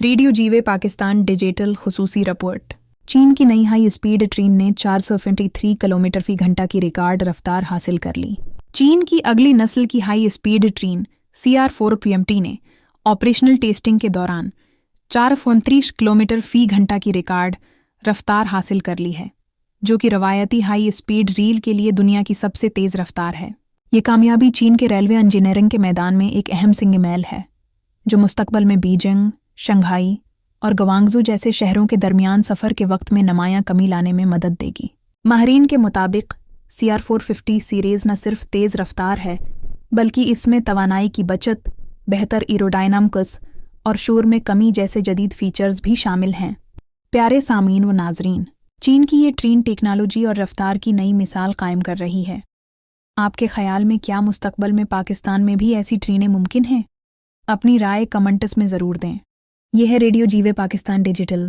Radio जीवे Pakistan digital खसूसी report. चीन की नई हाई स्पीड ट्रेन ने 453 किलोमीटर फी घंटा की रिकॉर्ड रफ्तार हासिल कर ली। चीन की अगली नस्ल की हाई स्पीड ट्रेन CR-4 ने ऑपरेशनल टेस्टिंग के दौरान 429 किलोमीटर फी घंटा की रिकॉर्ड रफ्तार हासिल कर ली है, जो कि रवायती हाई स्पीड रेल के लिए दुनिया की सबसे तेज़ रफ्तार है। ये कामयाबी चीन के रेलवे इंजीनियरिंग के मैदान में एक अहम सिंगमेल है, जो मुस्तकबल में बीजिंग, शंघाई और गवांगझू जैसे शहरों के दरमियान सफ़र के वक्त में नुमायां कमी लाने में मदद देगी। माहिरीन के मुताबिक CR-450 सीरीज़ न सिर्फ तेज़ रफ्तार है, बल्कि इसमें तवानाई की बचत, बेहतर एरोडायनामिक्स और शोर में कमी जैसे जदीद फीचर्स भी शामिल हैं। प्यारे सामीन व नाजरीन, चीन की ये ट्रेन टेक्नोलॉजी और रफ्तार की नई मिसाल कायम कर रही है। आपके ख्याल में क्या मुस्तकबल में पाकिस्तान में भी ऐसी ट्रेनें मुमकिन हैं? अपनी राय कमेंट्स में ज़रूर दें। यह है रेडियो जीवे पाकिस्तान डिजिटल।